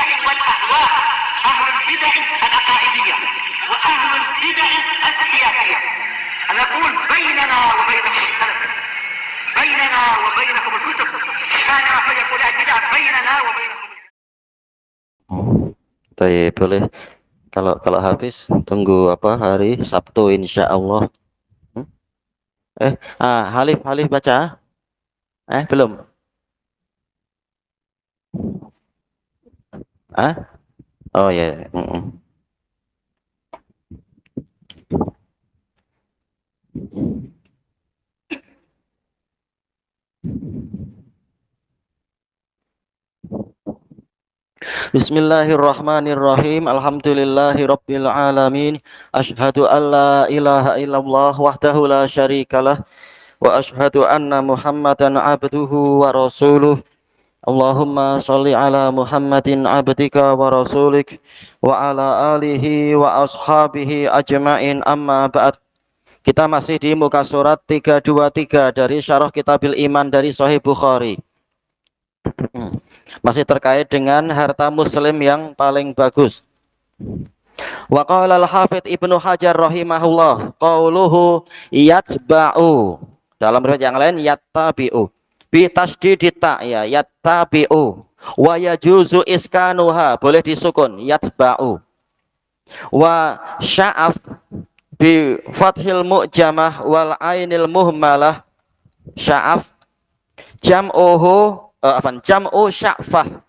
البدع والأهواء، أهل البدع العقائدية وأهل البدع السياسية. نقول بيننا وبينكم السلف، بيننا وبينكم الكتب، كان فيقول البدع بيننا وبينكم. Baik, boleh. Kalau habis tunggu hari Sabtu insya Allah. Halif baca? Belum? Oh ya. Bismillahirrahmanirrahim. Alhamdulillahirabbil alamin. Asyhadu an la ilaha illallah wahdahu la syarikalah wa asyhadu anna Muhammadan abduhu wa rasuluh. Allahumma shalli ala Muhammadin abdika wa rasulik wa ala alihi wa ashabihi ajma'in, amma ba'd. Kita masih di muka surat 323 dari Syarah Kitabil Iman dari Sahih Bukhari. Masih terkait dengan harta muslim yang paling bagus. Wa qala al-Hafidz Ibnu Hajar rahimahullah, qauluhu yatba'u. Dalam riwayat yang lain yattabi'u. Bi tasydidit ta, ya, yattabi'u. Wa yajuzu iskanuha, boleh disukun, yatba'u. Wa sya'af bi fathil mu'jamah wal ainil muhmalah, sya'af jam'uhu jam'u sya'fah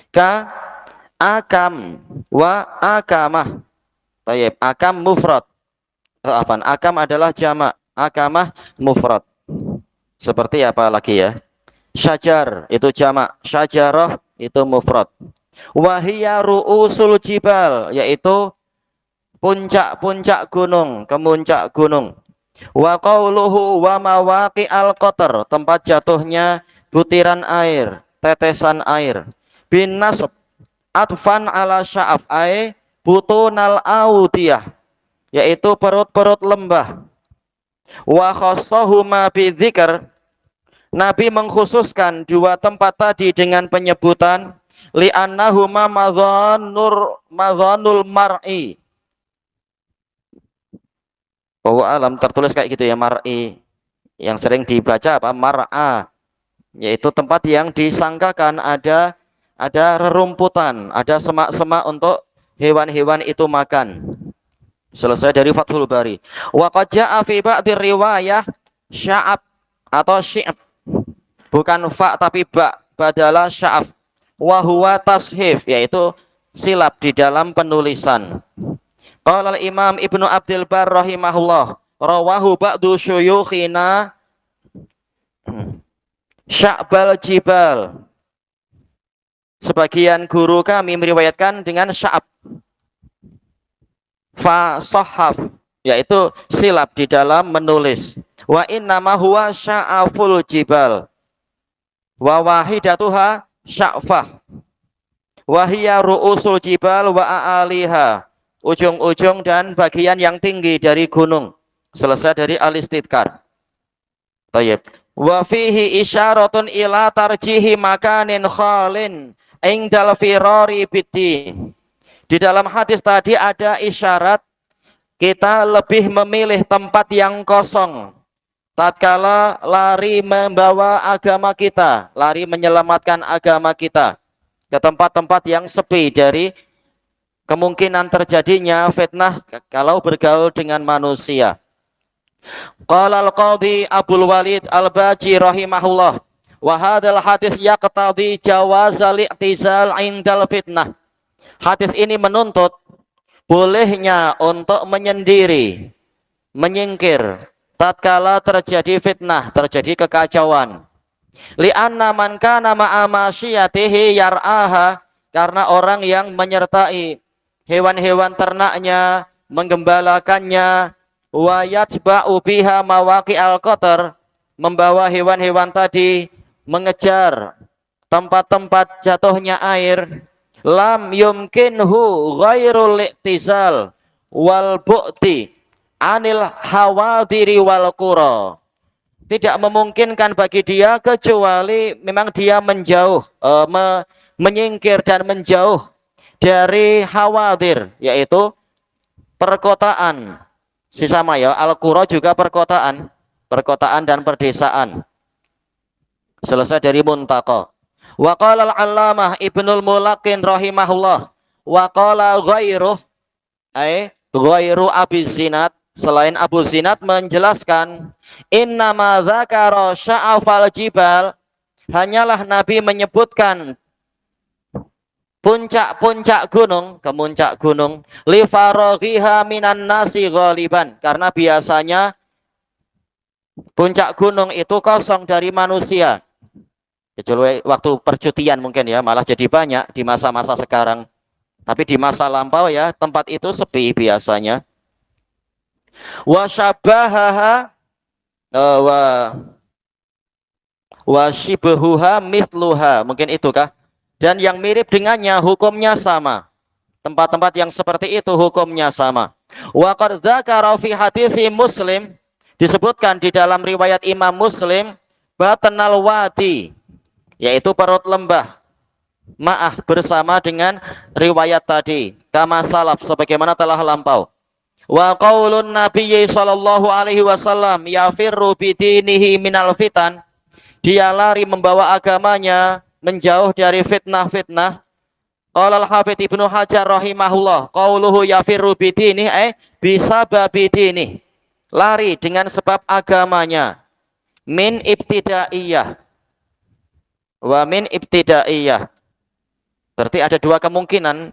ka akam wa akamah. Tayyib, akam mufrad. Akam adalah jamak, akamah mufrad. Seperti apa lagi ya? Syajar itu jamak, syajarah itu mufrad. Wahiyya ru'usul jibal, yaitu puncak-puncak gunung, kemuncak gunung. Wa qauluhu wa mawaqi'al qatr, tempat jatuhnya butiran air, tetesan air. Bin nasb atfan ala sya'af ay butunal audiyah, yaitu perut-perut lembah. Wa khassahuma bidzikr, Nabi mengkhususkan dua tempat tadi dengan penyebutan li'annahuma madhanul mar'i. Bahwa alam tertulis kayak gitu ya, mar'i. Yang sering dibaca apa? Mar'a, yaitu tempat yang disangkakan ada rerumputan, ada semak-semak untuk hewan-hewan itu makan. Selesai dari Fathul Bari. Wa qad jaa'a fi ba'dhi riwayah sya'ab atau syi'ab. Bukan fa tapi ba, badalah sya'af. Wa huwa tashif, yaitu silap di dalam penulisan. Qala al-Imam Ibnu Abdul Bar rahimahullah, rawahu ba'du syuyukhina sya'bal jibal. Sebagian guru kami meriwayatkan dengan sya'ab. Fa sahaf, yaitu silap di dalam menulis. Wa innama huwa sya'aful jibal. Wa wahidatuha sya'fah. Wa hiya ru'usul jibal wa a'aliha, ujung-ujung dan bagian yang tinggi dari gunung. Selesai dari al-istidkar. Tayyib. Wa fihi isyaratun ila tarjihi makanin khalin indal firari biddin. Di dalam hadis tadi ada isyarat kita lebih memilih tempat yang kosong tatkala lari membawa agama kita, lari menyelamatkan agama kita, ke tempat-tempat yang sepi dari kemungkinan terjadinya fitnah kalau bergaul dengan manusia. Qala al-Qadhi Abdul Walid Al-Baji rahimahullah, wa hadzal hadis yaqtadi jawazal i'tizal indal fitnah. Hadis ini menuntut bolehnya untuk menyendiri, menyingkir tatkala terjadi fitnah, terjadi kekacauan. Li'anna man kana ma'a masyiyatihi yar'aha, karena orang yang menyertai hewan-hewan ternaknya, menggembalakannya, wa yatba'u biha mawaqi'al qatr, membawa hewan-hewan tadi mengejar tempat-tempat jatuhnya air, lam yumkinhu ghairul iktizal wal bu'ti anil hawadiri wal qura. Tidak memungkinkan bagi dia kecuali memang dia menjauh, menyingkir dan menjauh dari hawadir, yaitu perkotaan. Sama ya, al-qura juga perkotaan, perkotaan dan perdesaan. Selesai dari muntaqa. Wa qala al-allamah Ibnul Mulaqin rahimahullah, wa qala ghairuh, ghairu Abi Zinad, selain Abu Zinad menjelaskan, innama dzakara sya'afal jibal, hanyalah Nabi menyebutkan puncak-puncak gunung, kemuncak gunung, li faraghiha minan nasi ghaliban, karena biasanya puncak gunung itu kosong dari manusia. Kecuali waktu percutian mungkin ya, malah jadi banyak di masa-masa sekarang. Tapi di masa lampau ya, tempat itu sepi biasanya. Wa syabahaha wa shibhuha mithluha, mungkin itu kah? Dan yang mirip dengannya hukumnya sama. Tempat-tempat yang seperti itu hukumnya sama. Wa qad dzakara fi hadisi Muslim, disebutkan di dalam riwayat Imam Muslim, batnal wadi, yaitu perut lembah. Maaf, bersama dengan riwayat tadi, kama salaf, sebagaimana telah lampau. Wa qaulun nabiyyi sallallahu alaihi wasallam yafirru bidinihi minal fitan, dia lari membawa agamanya menjauh dari fitnah-fitnah. Qala al-Hafidz Ibnu Hajar rahimahullah, qauluhu yafirru bidinihi bisababi dinihi, lari dengan sebab agamanya, min ibtidaiyah wa min ibtidaiyah, berarti ada dua kemungkinan.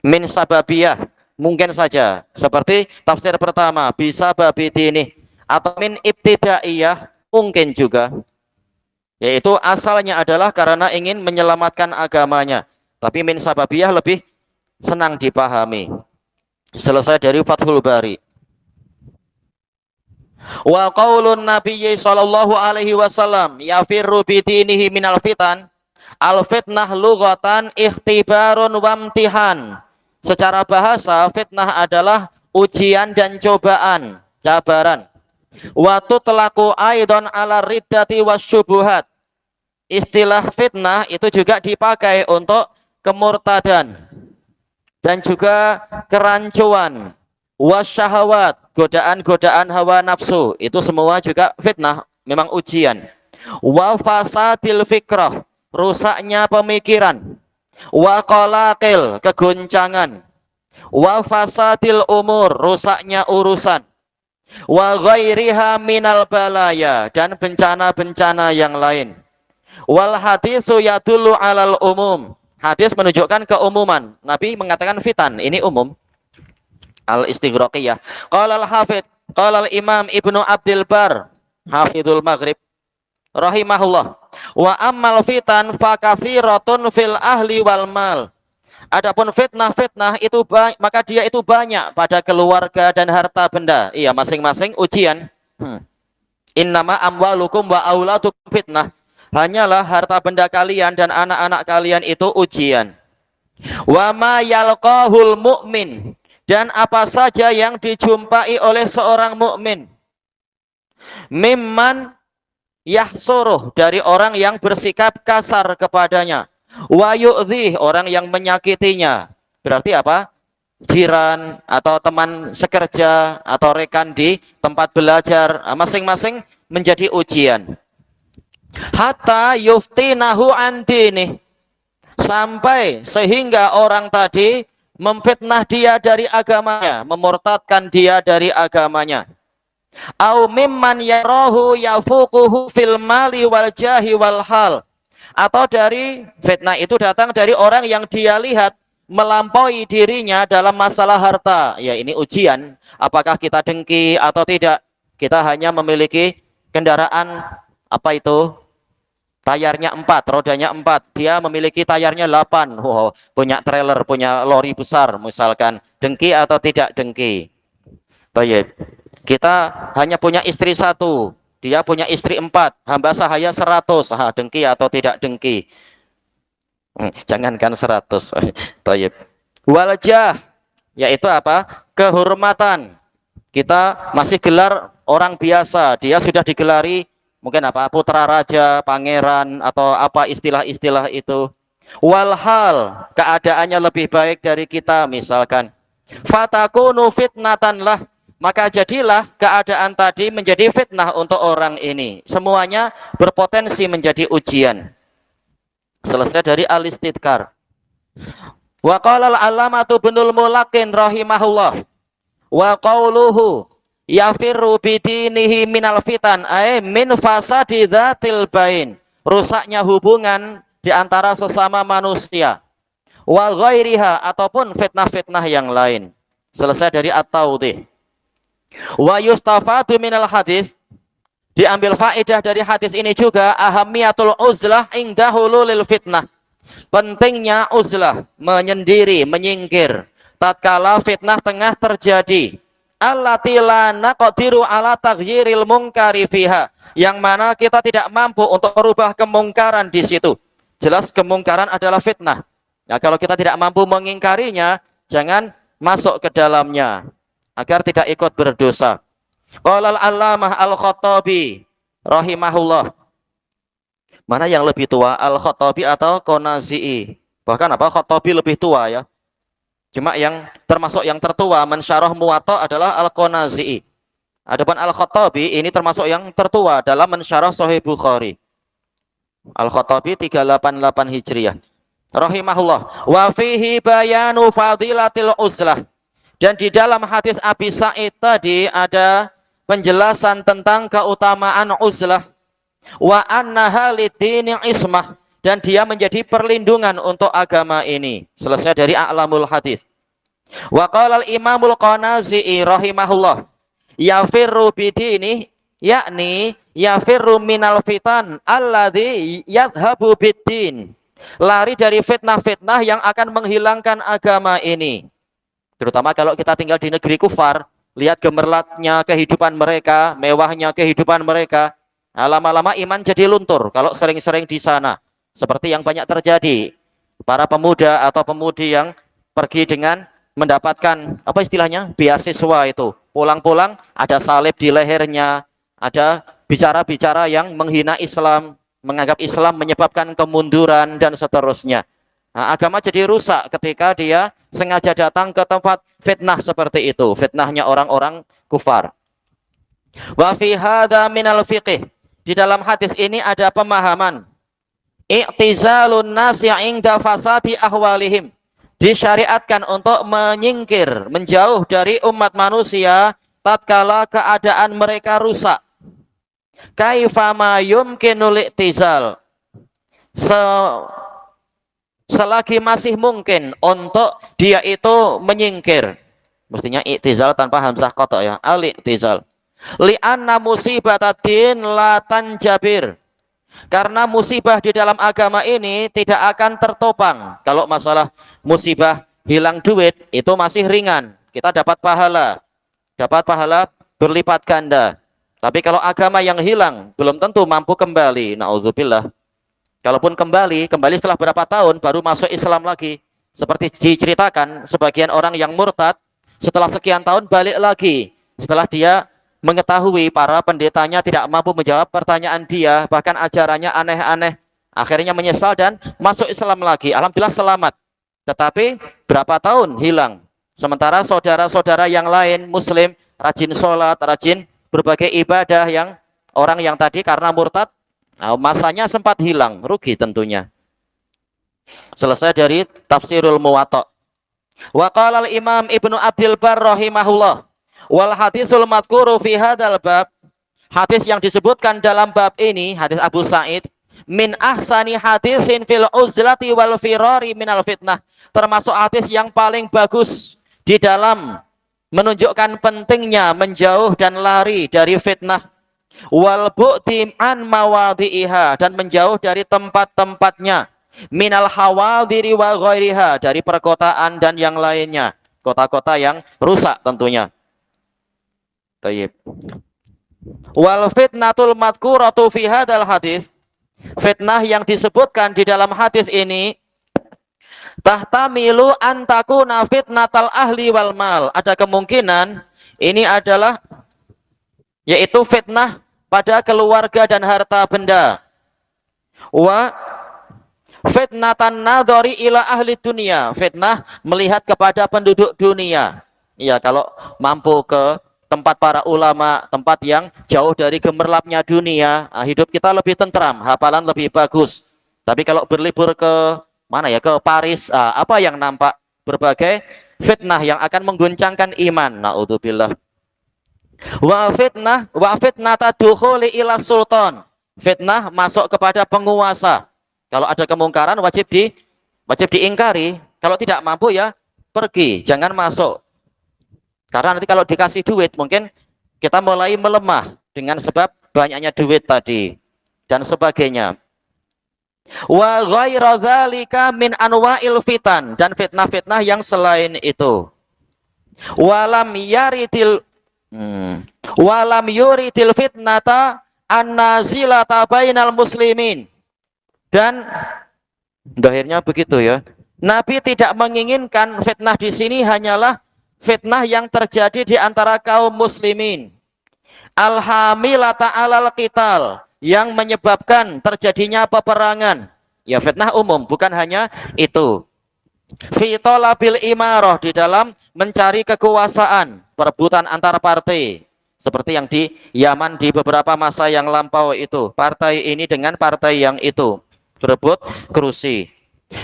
Min sababiyah mungkin saja seperti tafsir pertama, bisa babi dini, atau min ibtidaiyah mungkin juga, yaitu asalnya adalah karena ingin menyelamatkan agamanya, tapi min sababiyah lebih senang dipahami. Selesai dari Fathul Bari. Wa qaulun nabiyyi sallallahu alaihi wasallam yafirru bidinihi minal fitan, al fitnah lughatan ikhtibarun wa imtihan. Secara bahasa fitnah adalah ujian dan cobaan, cabaran. Wa tutlaqu aidan ala riddati wasyubuhat. Istilah fitnah itu juga dipakai untuk kemurtadan dan juga kerancuan, wasyahawat, godaan-godaan hawa nafsu, itu semua juga fitnah, memang ujian. Wa fasadil fikrah, rusaknya pemikiran. Wa qalaqil, kegoncangan. Wa fasadil umur, rusaknya urusan. Wa ghairiha minal balaya, dan bencana-bencana yang lain. Wal hadisu yadullu alal umum, hadis menunjukkan keumuman. Nabi mengatakan fitan, ini umum. Al-Istighraqiyah. Qala al-Hafidz, qala al-Imam Ibnu Abdul Bar, Hafidhul Maghrib, rahimahullah. Wa ammal fitan fakatsiratun fil ahli wal mal. Adapun fitnah-fitnah itu maka dia itu banyak pada keluarga dan harta benda. Iya, masing-masing ujian. Innama amwalukum wa auladukum fitnah. Hanyalah harta benda kalian dan anak-anak kalian itu ujian. Wa ma yalqahul mu'min, dan apa saja yang dijumpai oleh seorang mukmin, mimman yahsuruh, dari orang yang bersikap kasar kepadanya, wa yu'dhih, orang yang menyakitinya, berarti apa? Jiran atau teman sekerja atau rekan di tempat belajar, masing-masing menjadi ujian. Hatta yuftinahu an dinih, sampai sehingga orang tadi memfitnah dia dari agamanya, memurtadkan dia dari agamanya. Au mimman yarahu yafuquhu fil mali wal jahi wal hal, atau dari fitnah itu datang dari orang yang dia lihat melampaui dirinya dalam masalah harta. Ya, ini ujian, apakah kita dengki atau tidak. Kita hanya memiliki kendaraan, apa itu, tayarnya 4, rodanya 4, dia memiliki tayarnya 8. Wow, punya trailer, punya lori besar misalkan. Dengki atau tidak dengki? Baik. Kita hanya punya istri 1, dia punya istri 4, hamba sahaya 100. Dengki atau tidak dengki? Jangankan 100. Baik. Waljah, yaitu apa? Kehormatan. Kita masih gelar orang biasa, dia sudah digelari Mungkin apa? Putra raja, pangeran atau apa istilah-istilah itu. Walhal, keadaannya lebih baik dari kita misalkan. Fatakunu fitnatan lah, maka jadilah keadaan tadi menjadi fitnah untuk orang ini. Semuanya berpotensi menjadi ujian. Selesai dari al-istidkar. Wa qala al-allamatu Ibnul Mulakin rahimahullah wa qauluhu yafirru bidinihi minal fitan ay min fasadi dzatil bain, rusaknya hubungan di antara sesama manusia, wa ghairiha ataupun fitnah-fitnah yang lain. Selesai dari at-taudhih. Wa yustafadu minal hadis, diambil faedah dari hadis ini juga ahamiyatul uzlah inda hululil fitnah, pentingnya uzlah, menyendiri, menyingkir tatkala fitnah tengah terjadi. Allati la naqdiru ala taghyiril munkari fiha, yang mana kita tidak mampu untuk merubah kemungkaran di situ. Jelas kemungkaran adalah fitnah. Nah, kalau kita tidak mampu mengingkarinya, jangan masuk ke dalamnya agar tidak ikut berdosa. Qala al-allamah al-Khattabi rahimahullah. Mana yang lebih tua, Al-Khattabi atau Qanazi'i? Bahkan apa? Khattabi lebih tua ya. Cuma yang termasuk yang tertua mensyarah Muwatta adalah Al-Qanazi'i. Adapun Al-Khattabi ini termasuk yang tertua dalam mensyarah Sahih Bukhari. Al-Khattabi 388 Hijriah. Rahimahullah. Wa fihi bayanu fadilatil uzlah. Dan di dalam hadis Abi Sa'id tadi ada penjelasan tentang keutamaan uzlah. Wa annaha lidini ismah, dan dia menjadi perlindungan untuk agama ini. Selesai dari A'lamul Hadis. Wa qala al-Imamul Qanazi'i rahimahullah yafirru bidini, yakni yafirru minal fitan alladzi yadhhabu biddin, lari dari fitnah-fitnah yang akan menghilangkan agama ini. Terutama kalau kita tinggal di negeri kufar, lihat gemerlapnya kehidupan mereka, mewahnya kehidupan mereka. Lama-lama iman jadi luntur kalau sering-sering di sana. Seperti yang banyak terjadi. Para pemuda atau pemudi yang pergi dengan mendapatkan, apa istilahnya, beasiswa itu. Pulang-pulang ada salib di lehernya. Ada bicara-bicara yang menghina Islam. Menganggap Islam menyebabkan kemunduran dan seterusnya. Nah, agama jadi rusak ketika dia sengaja datang ke tempat fitnah seperti itu. Fitnahnya orang-orang kufar. Wa fi hadza minal fiqh. Di dalam hadis ini ada pemahaman i'tizalun nasi 'inda fasadi ahwalihim. Disyariatkan untuk menyingkir, menjauh dari umat manusia tatkala keadaan mereka rusak. Kaifa ma yumkinul i'tizal. Selagi masih mungkin untuk dia itu menyingkir. Mestinya i'tizal tanpa hamzah qata ya, al-i'tizal. Li'anna musibatatin la tanjabir, karena musibah di dalam agama ini tidak akan tertopang. Kalau masalah musibah hilang duit itu masih ringan, kita dapat pahala berlipat ganda. Tapi kalau agama yang hilang belum tentu mampu kembali. Na'udzubillah. Kalaupun kembali setelah berapa tahun baru masuk Islam lagi. Seperti diceritakan sebagian orang yang murtad setelah sekian tahun balik lagi setelah dia mengetahui para pendetanya tidak mampu menjawab pertanyaan dia, bahkan ajarannya aneh-aneh, akhirnya menyesal dan masuk Islam lagi. Alhamdulillah selamat. Tetapi berapa tahun hilang. Sementara saudara-saudara yang lain Muslim rajin sholat, rajin berbagai ibadah, yang orang yang tadi karena murtad masanya sempat hilang, rugi tentunya. Selesai dari Tafsirul Muwatta. Wa qala al-Imam Ibnu Abdil Barr rahimahullah wal hadisul madhkuru fi hadzal bab, hadis yang disebutkan dalam bab ini, hadis Abu Sa'id, min ahsani hadisin fil uzlati wal firari minal fitnah, termasuk hadis yang paling bagus di dalam menunjukkan pentingnya menjauh dan lari dari fitnah, wal bu'di an mawadhi'iha, dan menjauh dari tempat-tempatnya, minal hawadiri wa ghairiha, dari perkotaan dan yang lainnya, kota-kota yang rusak tentunya. Tayyib. Wal fitnatul madhkuratu fi hadzal hadis, fitnah yang disebutkan di dalam hadis ini, tahtamilu an takuna fitnatal ahli wal mal, ada kemungkinan ini adalah yaitu fitnah pada keluarga dan harta benda. Wa fitnatan nadhari ila ahli dunia, fitnah melihat kepada penduduk dunia. Ya, kalau mampu ke tempat para ulama, tempat yang jauh dari gemerlapnya dunia, hidup kita lebih tentram, hafalan lebih bagus. Tapi kalau berlibur ke mana ya, ke Paris, apa yang nampak? Berbagai fitnah yang akan mengguncangkan iman. Naudzubillah. Wa fitnah tadukhuli ila sultan. Fitnah masuk kepada penguasa. Kalau ada kemungkaran wajib diingkari. Kalau tidak mampu ya pergi, jangan masuk. Karena nanti kalau dikasih duit mungkin kita mulai melemah dengan sebab banyaknya duit tadi dan sebagainya. Wa ghaira dzalika min anwa'il fitan, dan fitnah-fitnah yang selain itu. Walam yaridil walam yuridil fitnata an-nazilata bainal muslimin. Dan akhirnya begitu ya. Nabi tidak menginginkan fitnah di sini hanyalah fitnah yang terjadi di antara kaum muslimin. Alhamilata alal qital, yang menyebabkan terjadinya peperangan. Ya, fitnah umum, bukan hanya itu. Fi talabil imarah, di dalam mencari kekuasaan, perebutan antar partai. Seperti yang di Yaman di beberapa masa yang lampau itu. Partai ini dengan partai yang itu berebut kursi.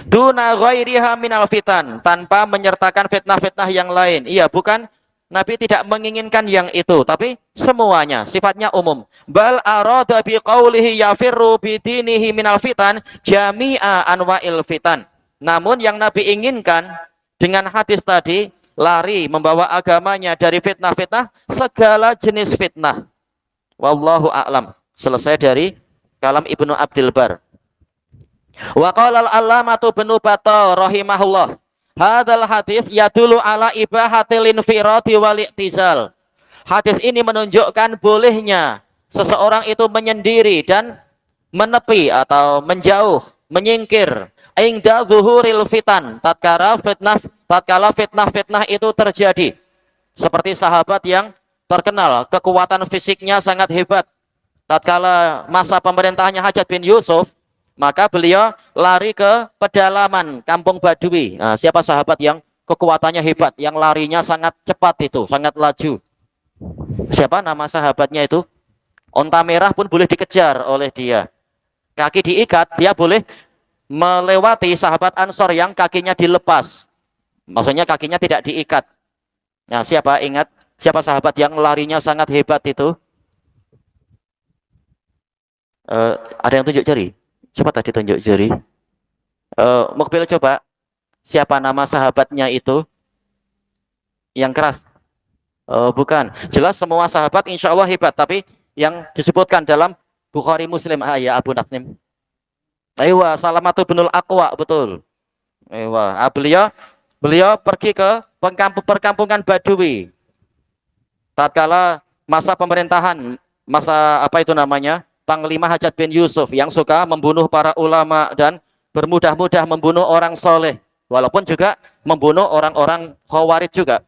Duna ghairiha minal fitan, tanpa menyertakan fitnah-fitnah yang lain. Iya, bukan, Nabi tidak menginginkan yang itu, tapi semuanya sifatnya umum. Bal arada bi qaulihi yafirru bi dinihi minal fitan jami'a anwa'il fitan. Namun yang Nabi inginkan dengan hadis tadi, lari membawa agamanya dari fitnah-fitnah, segala jenis fitnah. Wallahu a'lam. Selesai dari kalam Ibnu Abdul Bar. Wa qala al-allamatu Ibnu Battah rahimahullah, hadzal hadis yadullu ala ibahatil infiradi wal i'tizal. Hadis ini menunjukkan bolehnya seseorang itu menyendiri dan menepi atau menjauh, menyingkir inda zuhuril fitan, tatkala fitnah itu terjadi. Seperti sahabat yang terkenal kekuatan fisiknya sangat hebat. Tatkala masa pemerintahannya Hajjaj bin Yusuf, maka beliau lari ke pedalaman kampung Badui. Nah, siapa sahabat yang kekuatannya hebat, yang larinya sangat cepat itu, sangat laju? Siapa nama sahabatnya itu? Onta merah pun boleh dikejar oleh dia. Kaki diikat, dia boleh melewati sahabat Ansor yang kakinya dilepas. Maksudnya kakinya tidak diikat. Nah, siapa ingat? Siapa sahabat yang larinya sangat hebat itu? Ada yang tunjuk jari? Coba tadi tunjuk jari. Mukbil coba. Siapa nama sahabatnya itu? Yang keras. Bukan. Jelas semua sahabat insya Allah hebat. Tapi yang disebutkan dalam Bukhari Muslim. Ya Abu Nasnim. Aywa, Salamatu binul Aqwa. Betul. Aywa. Beliau pergi ke perkampungan Badui. Tatkala masa pemerintahan. Masa apa itu namanya? Panglima Hajjaj bin Yusuf yang suka membunuh para ulama dan bermudah-mudah membunuh orang soleh, walaupun juga membunuh orang-orang khawarij juga.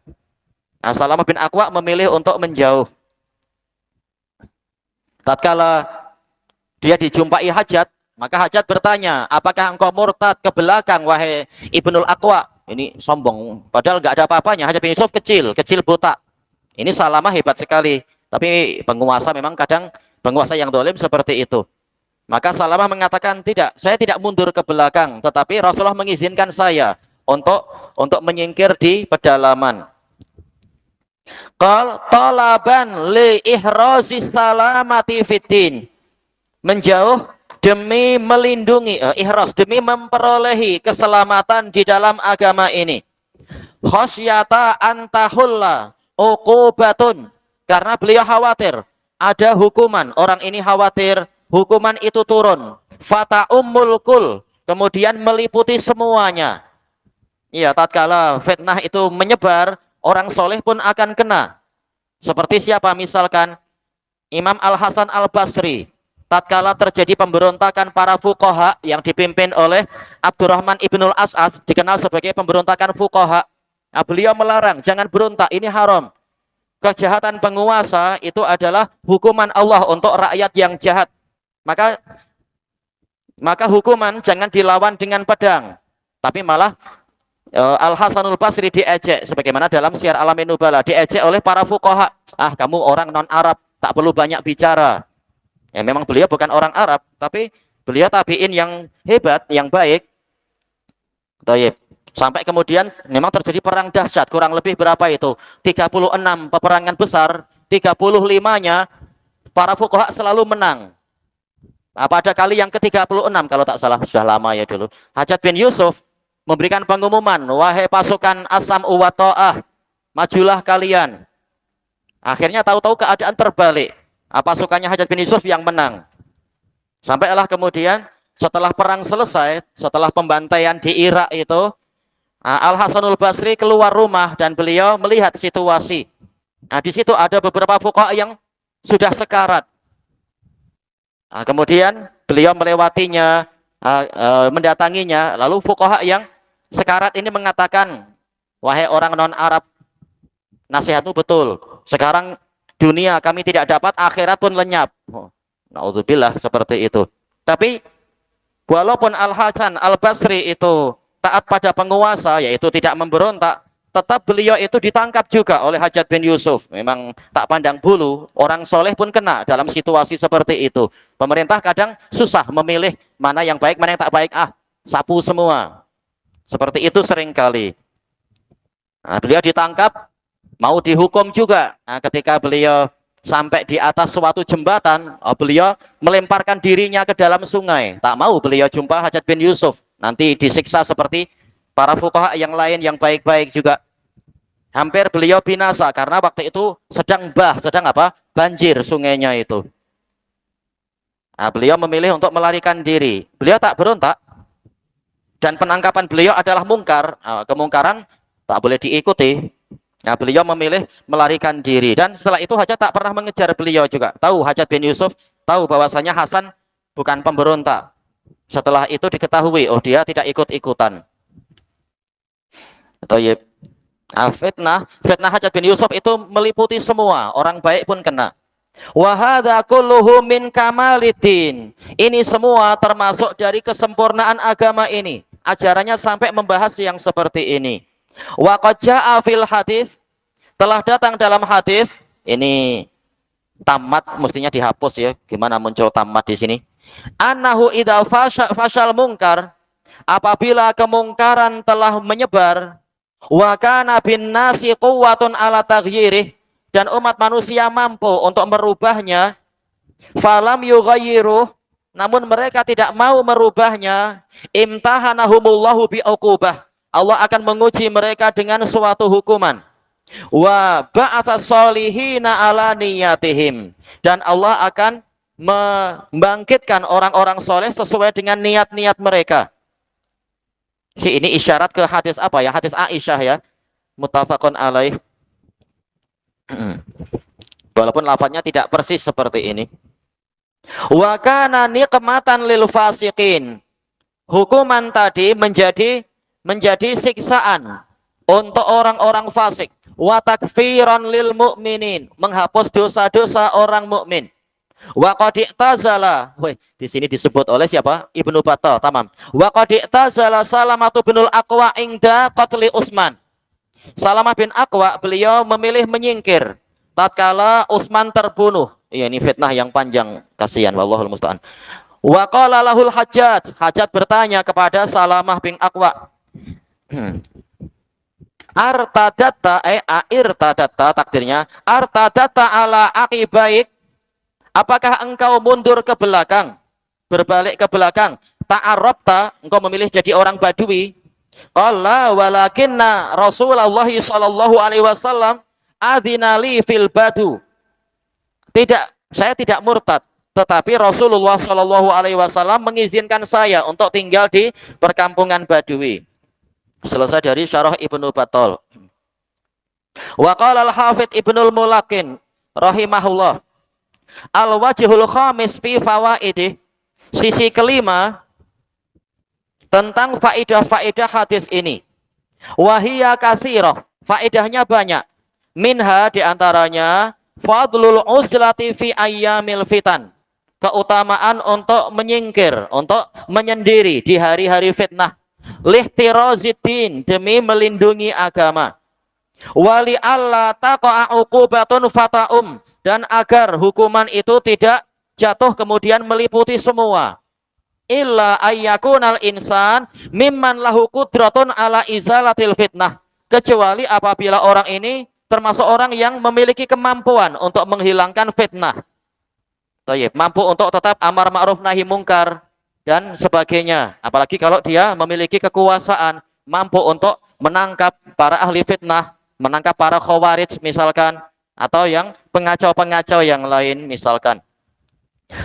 Nah, Salamah bin Aqwa memilih untuk menjauh. Tatkala dia dijumpai Hajjaj, maka Hajjaj bertanya, apakah engkau murtad ke belakang wahai Ibnul Aqwa? Ini sombong, padahal nggak ada apa-apanya. Hajjaj bin Yusuf kecil buta. Ini Salamah hebat sekali, tapi penguasa memang kadang penguasa yang dolim seperti itu. Maka Salamah mengatakan, tidak, saya tidak mundur ke belakang, tetapi Rasulullah mengizinkan saya untuk menyingkir di pedalaman. Qal talaban li ihrazi salamati fiddin, menjauh demi melindungi, ihraz demi memperolehi keselamatan di dalam agama ini. Khasyata antahulla uqubatun, karena beliau khawatir ada hukuman, orang ini khawatir hukuman itu turun. Fata ummul kul, kemudian meliputi semuanya. Iya, tatkala fitnah itu menyebar, orang soleh pun akan kena. Seperti siapa? Misalkan Imam Al-Hasan Al-Basri. Tatkala terjadi pemberontakan para fuqaha yang dipimpin oleh Abdurrahman Ibnul As'ad, dikenal sebagai pemberontakan fuqaha. Nah, beliau melarang, jangan berontak, ini haram. kejahatan penguasa itu adalah hukuman Allah untuk rakyat yang jahat. Maka hukuman jangan dilawan dengan pedang, tapi malah Al Hasanul Basri diejek, sebagaimana dalam Syiar Alamin Nubala, diejek oleh para fuqaha. Ah, kamu orang non Arab, tak perlu banyak bicara. Ya memang beliau bukan orang Arab, tapi beliau tabiin yang hebat, yang baik. Taib. Sampai kemudian memang terjadi perang dahsyat, kurang lebih berapa itu? 36 peperangan besar, 35-nya para fuqaha selalu menang. Nah, pada kali yang ke-36 kalau tak salah, sudah lama ya dulu, Hajjaj bin Yusuf memberikan pengumuman, wahai pasukan Asam wa Ta'ah, majulah kalian. Akhirnya tahu-tahu keadaan terbalik. Pasukannya Hajjaj bin Yusuf yang menang. Sampailah kemudian setelah perang selesai, setelah pembantaian di Irak itu, Al Hasanul Basri keluar rumah dan beliau melihat situasi. Nah, di situ ada beberapa fuqaha yang sudah sekarat. Kemudian beliau melewatinya, mendatanginya, lalu fuqaha yang sekarat ini mengatakan, wahai orang non-Arab, nasihatmu betul. Sekarang dunia kami tidak dapat, akhirat pun lenyap. Naudzubillah, seperti itu. Tapi walaupun Al-Hasan Al-Basri itu taat pada penguasa, yaitu tidak memberontak, tetap beliau itu ditangkap juga oleh Hajjaj bin Yusuf. Memang tak pandang bulu, orang soleh pun kena dalam situasi seperti itu. Pemerintah kadang susah memilih mana yang baik, mana yang tak baik. Sapu semua. Seperti itu seringkali. Beliau ditangkap, mau dihukum juga. Ketika beliau sampai di atas suatu jembatan, beliau melemparkan dirinya ke dalam sungai. Tak mau beliau jumpa Hajjaj bin Yusuf. Nanti disiksa seperti para fuqaha yang lain yang baik-baik juga. Hampir beliau binasa karena waktu itu sedang banjir sungainya itu. Beliau memilih untuk melarikan diri. Beliau tak berontak. Dan penangkapan beliau adalah mungkar. Kemungkaran tak boleh diikuti. Beliau memilih melarikan diri. Dan setelah itu Hajjaj tak pernah mengejar beliau juga. Tahu Hajjaj bin Yusuf, tahu bahwasanya Hasan bukan pemberontak. Setelah itu diketahui, dia tidak ikut-ikutan. Fitnah Hajjaj bin Yusuf itu meliputi semua, orang baik pun kena. Wa hadza kulluhu min kamaliddin. Ini semua termasuk dari kesempurnaan agama ini. Ajarannya sampai membahas yang seperti ini. Wa qad jaa fil hadis, telah datang dalam hadis, ini tamat mestinya dihapus ya. Gimana muncul tamat di sini? Annahu idza fashal munkar, apabila kemungkaran telah menyebar, wa kana bin nasi quwwatun ala taghyirih, dan umat manusia mampu untuk merubahnya, falam yughayyiruh, namun mereka tidak mau merubahnya, imtahanahumullahu bi'uqubah, Allah akan menguji mereka dengan suatu hukuman. Wa ba'atsa sholihina ala niyatihim, dan Allah akan membangkitkan orang-orang soleh sesuai dengan niat-niat mereka. Ini isyarat ke hadis apa ya? Hadis Aisyah ya. Muttafaqun alaih. Walaupun lafadznya tidak persis seperti ini. Wa kana niqmatan lil fasiqin. Hukuman tadi menjadi siksaan untuk orang-orang fasik. Wa takfiran lil mu'minin, menghapus dosa-dosa orang mukmin. Wa qad i'tazala, di sini disebut oleh siapa? Ibnu Battal, tamam. Wa qad i'tazala Salamatu binul Aqwa inda qatli Utsman. Salamah bin Aqwa, beliau memilih menyingkir tatkala Utsman terbunuh. Ini fitnah yang panjang, kasihan, wallahul musta'an. Wa qala lahul Hajjaj, Hajjaj bertanya kepada Salamah bin Aqwa, irtadatta takdirnya, artadatta ala aqibaik, apakah engkau mundur ke belakang, berbalik ke belakang, ta'arrabta, engkau memilih jadi orang Badui? Qala walakinna Rasulullah sallallahu alaihi wasallam adzina li fil badu. Tidak, saya tidak murtad, tetapi Rasulullah sallallahu alaihi wasallam mengizinkan saya untuk tinggal di perkampungan Badui. Selesai dari syarah Ibnu Battal. Wa qala al-Hafidz Ibnul Mulakin rahimahullah, al-wajhul khamis fi fawaidih, sisi kelima tentang faedah-faedah hadis ini. Wahiyya katsirah, faedahnya banyak. Minha diantaranya fadlul uzlati fi ayyamil fitan. Keutamaan untuk menyingkir, untuk menyendiri di hari-hari fitnah. Lihtiroziddin, demi melindungi agama. Wali alla taqa'a uqubatun fata'um, dan agar hukuman itu tidak jatuh kemudian meliputi semua. Illa ayyakunal insan mimman lahu qudratun ala izalatil fitnah, kecuali apabila orang ini termasuk orang yang memiliki kemampuan untuk menghilangkan fitnah. Tayyib, mampu untuk tetap amar ma'ruf nahi mungkar dan sebagainya. Apalagi kalau dia memiliki kekuasaan, mampu untuk menangkap para ahli fitnah, menangkap para khawarij misalkan, atau yang pengacau-pengacau yang lain misalkan.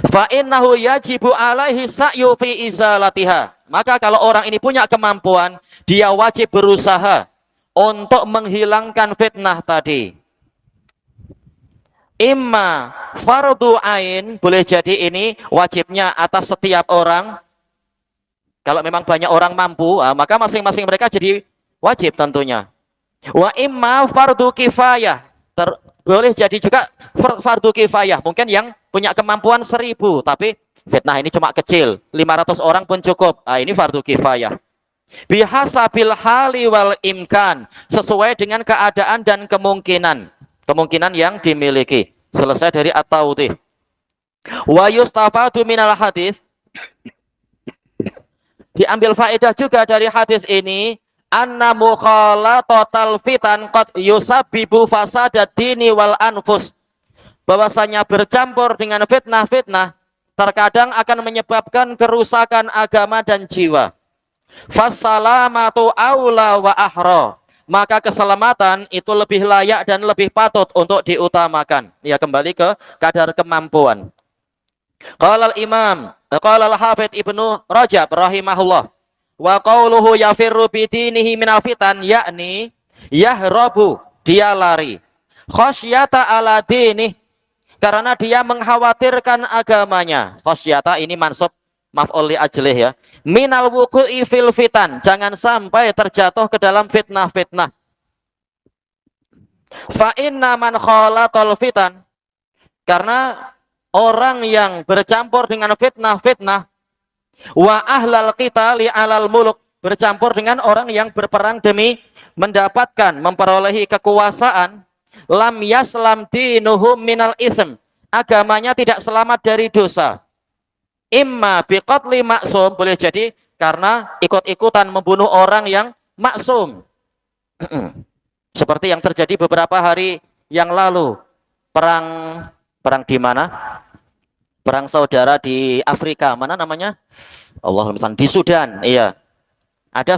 Fa innahu yajibu alaihi sa'yu fi izalatiha. Maka kalau orang ini punya kemampuan, dia wajib berusaha untuk menghilangkan fitnah tadi. Imma fardu ain, boleh jadi ini wajibnya atas setiap orang. Kalau memang banyak orang mampu, maka masing-masing mereka jadi wajib tentunya. Wa imma fardu kifayah, boleh jadi juga fardu kifayah. Mungkin yang punya kemampuan 1000, tapi fitnah ini cuma kecil, 500 orang pun cukup. Ini fardu kifayah. Bihasabil hali wal imkan, sesuai dengan keadaan dan kemungkinan yang dimiliki. Selesai dari at-tawdih. Wa yustafadu minal hadis, diambil faedah juga dari hadis ini, anna mukhalatatal fitan qad yusabbibu fasadad dini wal anfus, bahwasanya bercampur dengan fitnah-fitnah terkadang akan menyebabkan kerusakan agama dan jiwa. Fassalamatu aula wa ahra, maka keselamatan itu lebih layak dan lebih patut untuk diutamakan. Ya, kembali ke kadar kemampuan. Qala al-Imam, qala al-Hafidz Ibnu Rajab rahimahullah, wa qauluhu yafirru bidinihi minal fitan, yakni yahrabu, dia lari, khasyata ala dinih, karena dia mengkhawatirkan agamanya. Khasyata ini mansub maf'ul li ajlih ya. Minal wuqu'i fil fitan, jangan sampai terjatuh ke dalam fitnah-fitnah. Fa inna man khalatal fitan, karena orang yang bercampur dengan fitnah-fitnah, wa ahlal qitali alal muluk, bercampur dengan orang yang berperang demi mendapatkan, memperolehi kekuasaan, lam yaslam dinuhum minal ism, agamanya tidak selamat dari dosa. Imma biqatli maksum, boleh jadi karena ikut-ikutan membunuh orang yang maksum. Seperti yang terjadi beberapa hari yang lalu, perang di mana? Perang saudara di Afrika, mana namanya? Allahumma shalli, di Sudan. Iya. Ada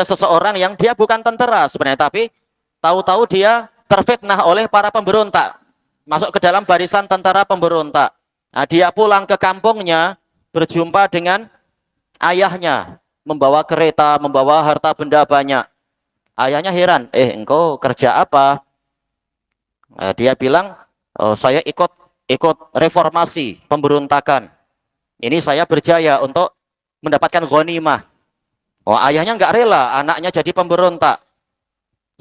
seseorang yang dia bukan tentara sebenarnya, tapi tahu-tahu dia terfitnah oleh para pemberontak, masuk ke dalam barisan tentara pemberontak. Nah, dia pulang ke kampungnya, berjumpa dengan ayahnya, membawa kereta, membawa harta benda banyak. Ayahnya heran, engkau kerja apa? Dia bilang, saya ikut reformasi, pemberontakan. Ini saya berjaya untuk mendapatkan ghanimah. Ayahnya nggak rela anaknya jadi pemberontak.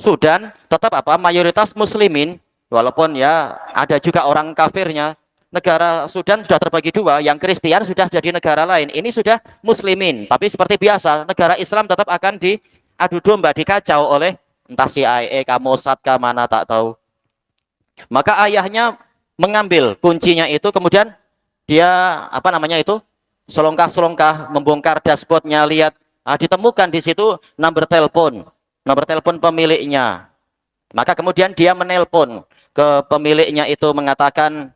Sudan tetap mayoritas muslimin, walaupun ya ada juga orang kafirnya. Negara Sudan sudah terbagi dua, yang Kristen sudah jadi negara lain. Ini sudah muslimin, tapi seperti biasa, negara Islam tetap akan diadu domba, dikacau oleh entah CIA, Mossad, mana tak tahu. Maka ayahnya mengambil kuncinya itu, kemudian dia selongkah-selongkah membongkar dashboardnya, lihat, ditemukan di situ nomor telepon pemiliknya. Maka kemudian dia menelpon ke pemiliknya itu, mengatakan,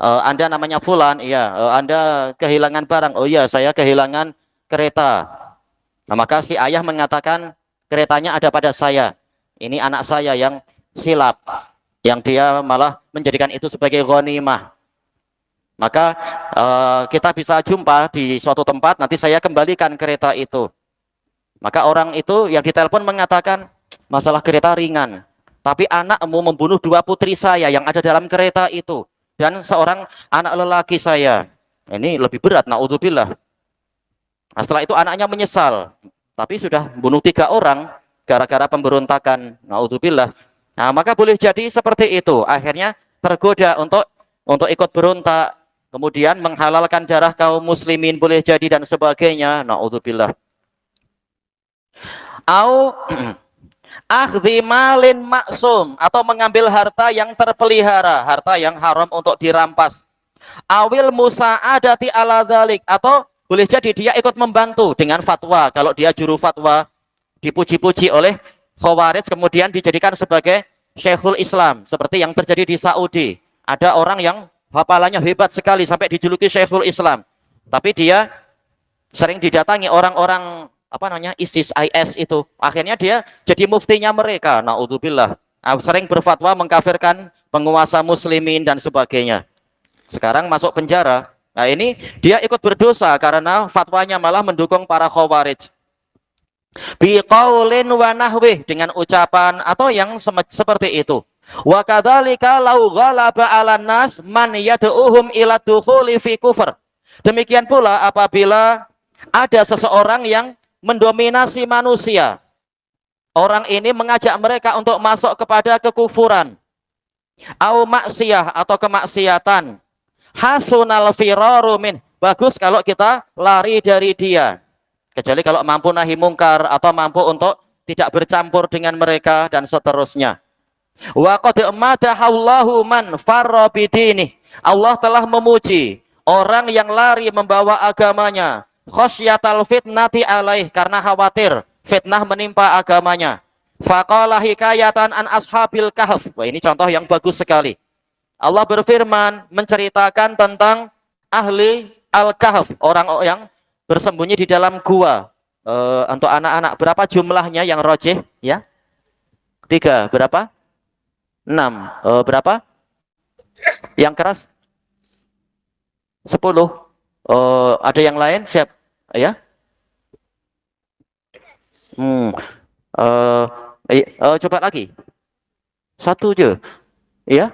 Anda namanya Fulan, iya, Anda kehilangan barang. Oh iya, saya kehilangan kereta. Nah, maka si ayah mengatakan, keretanya ada pada saya. Ini anak saya yang silap, yang dia malah menjadikan itu sebagai ghanimah. Maka kita bisa jumpa di suatu tempat, nanti saya kembalikan kereta itu. Maka orang itu yang ditelepon mengatakan, masalah kereta ringan, tapi anakmu membunuh 2 putri saya yang ada dalam kereta itu, dan seorang anak lelaki saya. Ini lebih berat, naudzubillah. Nah, setelah itu anaknya menyesal, tapi sudah bunuh 3 orang gara-gara pemberontakan, naudzubillah. Nah, maka boleh jadi seperti itu. Akhirnya tergoda untuk ikut berontak, kemudian menghalalkan darah kaum muslimin boleh jadi dan sebagainya. Naudzubillah. Au akhdhi malin maksum, atau mengambil harta yang terpelihara, harta yang haram untuk dirampas. Awil musa'adati ala dzalik, atau boleh jadi dia ikut membantu dengan fatwa. Kalau dia juru fatwa, dipuji-puji oleh Khawarij, kemudian dijadikan sebagai Syekhul Islam, seperti yang terjadi di Saudi. Ada orang yang hafalannya hebat sekali sampai dijuluki Syekhul Islam, tapi dia sering didatangi orang-orang apa namanya ISIS, IS itu. Akhirnya dia jadi muftinya mereka. Naudzubillah. Sering berfatwa mengkafirkan penguasa muslimin dan sebagainya. Sekarang masuk penjara. Nah, ini dia ikut berdosa karena fatwanya malah mendukung para Khawarij. Biqaulin wa nahwih, dengan ucapan atau yang seperti itu. Wa kadzalika law ghalaba 'alan nas man yad'uhum ila dukhuli fi kufr. Demikian pula apabila ada seseorang yang mendominasi manusia. Orang ini mengajak mereka untuk masuk kepada kekufuran. Au maksiyah, atau kemaksiatan. Hasunal firaru min. Bagus kalau kita lari dari dia. Kecuali kalau mampu nahi mungkar atau mampu untuk tidak bercampur dengan mereka dan seterusnya. Wa qad madahallahu man farra bidini. Allah telah memuji orang yang lari membawa agamanya. Khosyatal fitnati alaih, karena khawatir fitnah menimpa agamanya. Faqala hikayatan an ashabil kahf. Wah, ini contoh yang bagus sekali. Allah berfirman menceritakan tentang ahli al-kahf, orang yang bersembunyi di dalam gua. Untuk anak-anak, berapa jumlahnya yang rojih? Ya, 3. Berapa? 6. Berapa? Yang keras? 10. Ada yang lain? Siap? Ya. Coba lagi. 1 aja. Iya.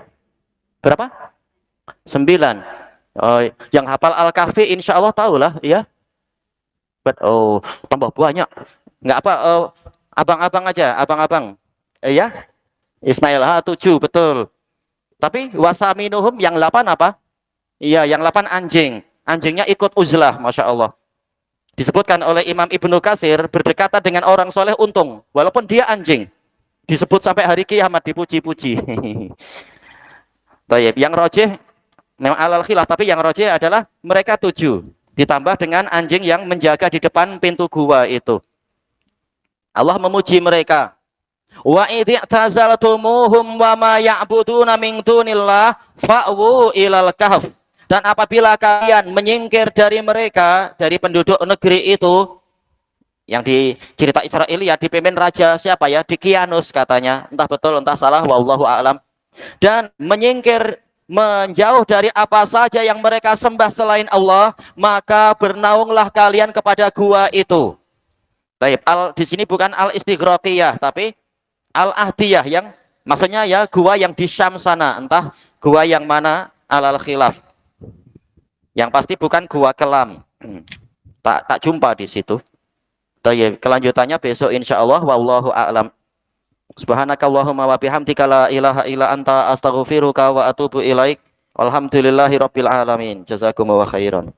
Berapa? 9. Yang hafal Al-Kahfi insya Allah tahulah, ya. Tambah banyak. Nggak apa, abang-abang aja, abang-abang. Ya. Ismail 7, betul. Tapi wasaminuhum yang 8 apa? Iya, yang 8 anjing. Anjingnya ikut uzlah, Masya Allah. Disebutkan oleh Imam Ibnu Katsir, berdekatan dengan orang soleh untung, walaupun dia anjing. Disebut sampai hari kiamat, dipuji-puji. Yang rojih memang alal khilaf, tapi yang rojih adalah mereka 7. Ditambah dengan anjing yang menjaga di depan pintu gua itu. Allah memuji mereka. Wa idz'tazaltumuhum wa ma ya'buduna min dunillah fa'wu ilal kahf. Dan apabila kalian menyingkir dari mereka, dari penduduk negeri itu, yang di cerita Israel ya, dipimpin raja siapa ya? Dikianus katanya. Entah betul, entah salah, wallahu a'lam. Dan menyingkir, menjauh dari apa saja yang mereka sembah selain Allah, maka bernaunglah kalian kepada gua itu. Baik, di sini bukan al-istighraqiyah, tapi al-ahdiyah, yang maksudnya ya gua yang di Syam sana, entah gua yang mana, alal khilaf. Yang pasti bukan gua Kelam. Tak jumpa di situ. Baik, kelanjutannya besok insyaallah, wallahu a'lam. Subhanakallahumma wa bihamdika la ilaha illa anta astaghfiruka wa atubu ilaik. Walhamdulillahirabbil alamin. Jazakumullahu khairan.